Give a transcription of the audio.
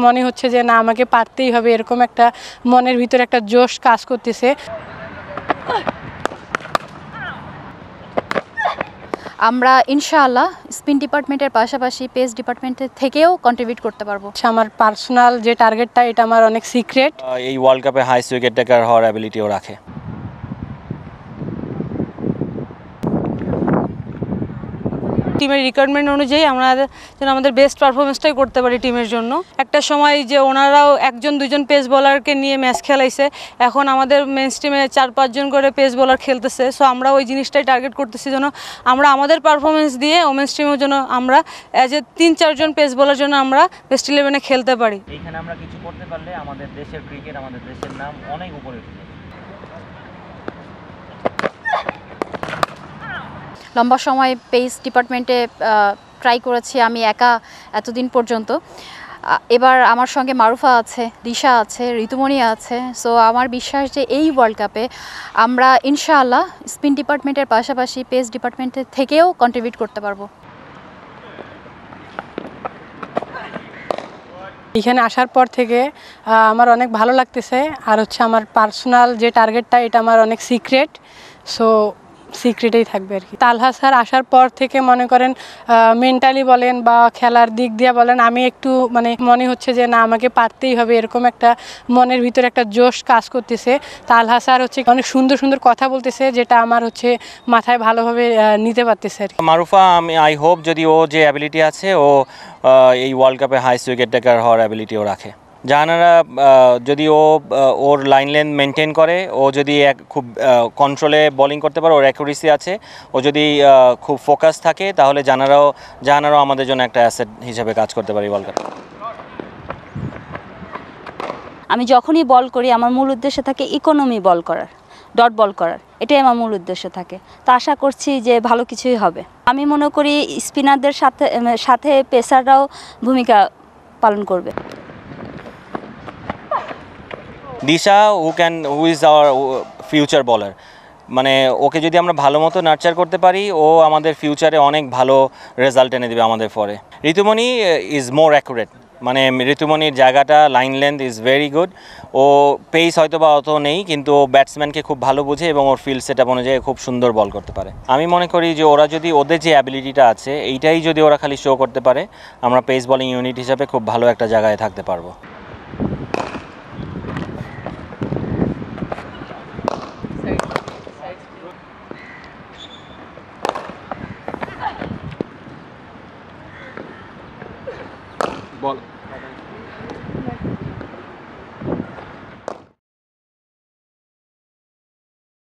মনে হচ্ছে যে না আমাকে পারতেই হবে, এরকম একটা মনের ভিতরে একটা জোশ কাজ করতেছে। আমরা ইনশাআল্লাহ স্পিন ডিপার্টমেন্টের পাশাপাশি পেস ডিপার্টমেন্টের থেকেও কন্ট্রিবিউট করতে পারবো। আমার পার্সোনাল যে টার্গেটটা এটা আমার অনেক সিক্রেট। এই ওয়ার্ল্ড কাপে হাইস্ট উইকেট টেকার হওয়ার অ্যাবিলিটিও রাখে। টিমের রিকোয়ারমেন্ট অনুযায়ী আমরা যেন আমাদের বেস্ট পারফরমেন্সটাই করতে পারি টিমের জন্য। একটা সময় যে ওনারাও একজন দুজন পেস বোলারকে নিয়ে ম্যাচ খেলাইছে, এখন আমাদের মেন্স টিমে 4-5 জন করে পেস বোলার খেলতেছে। সো আমরা ওই জিনিসটাই টার্গেট করতেছি যেন আমরা আমাদের পারফরমেন্স দিয়ে ওমেন্স টিমের জন্য আমরা অ্যাজ এ 3-4 জন পেস বোলার জন্য আমরা বেস্ট 11-এ খেলতে পারি। এইখানে আমরা কিছু করতে পারলে আমাদের দেশের ক্রিকেট, আমাদের দেশের নাম অনেক উপরে উঠে যাবে। লম্বা সময় পেস ডিপার্টমেন্টে ট্রাই করেছি আমি একা এতদিন পর্যন্ত। এবার আমার সঙ্গে মারুফা আছে, দিশা আছে, ঋতুমণি আছে। সো আমার বিশ্বাস যে এই ওয়ার্ল্ড কাপে আমরা ইনশাআল্লাহ স্পিন ডিপার্টমেন্টের পাশাপাশি পেস ডিপার্টমেন্টের থেকেও কন্ট্রিবিউট করতে পারবো। এখানে আসার পর থেকে আমার অনেক ভালো লাগতেছে। আর আমার পার্সোনাল যে টার্গেটটা এটা আমার অনেক সিক্রেট, সো সিক্রেটেই থাকবে আর কি। তালহা স্যার আসার পর থেকে মনে করেন মেন্টালি বলেন বা খেলার দিক দিয়ে বলেন আমি একটু মনে হচ্ছে যে না আমাকে পারতেই হবে, এরকম একটা মনের ভিতরে একটা জোশ কাজ করতেছে। তালহা স্যার অনেক সুন্দর সুন্দর কথা বলতেছে, যেটা আমার মাথায় ভালোভাবে নিতে পারতেছে আর কি। মারুফা, আই হোপ যদি ও যে অ্যাবিলিটি আছে ও এই ওয়ার্ল্ড কাপে হাইস্ট উইকেট টেকার হওয়ার অ্যাবিলিটিও রাখে। জাহানারা যদি ওর লাইন লেন্থ মেনটেন করে, ও যদি খুব কন্ট্রোলে বোলিং করতে পারে, ওর অ্যাকুরেসি আছে, ও যদি খুব ফোকাস থাকে, তাহলে জাহানারাও আমাদের জন্য একটা অ্যাসেট হিসেবে কাজ করতে পারে ওয়ার্ল্ড কাপে। আমি যখনই বল করি আমার মূল উদ্দেশ্য থাকে ইকোনমি বল করার, ডট বল করার, এটাই আমার মূল উদ্দেশ্য থাকে। তো আশা করছি যে ভালো কিছুই হবে। আমি মনে করি স্পিনারদের সাথে পেসাররাও ভূমিকা পালন করবে। দিশা হু ইজ আওয়ার ফিউচার বলার, ওকে যদি আমরা ভালো মতো নার্চার করতে পারি, ও আমাদের ফিউচারে অনেক ভালো রেজাল্ট এনে দেবে আমাদের পরে। ঋতুমণি ইজ মোর অ্যাকুরেট, ঋতুমণির জায়গাটা line length is very good. ও পেস হয়তো বা অত নেই, কিন্তু ও ব্যাটসম্যানকে খুব ভালো বুঝে এবং ওর ফিল্ড সেট আপ অনুযায়ী খুব সুন্দর বল করতে পারে। আমি মনে করি যে ওরা যদি ওদের যে অ্যাবিলিটিটা আছে এইটাই যদি ওরা খালি শো করতে পারে, আমরা পেস বোলিং ইউনিট হিসাবে খুব ভালো একটা জায়গায় থাকতে পারবো।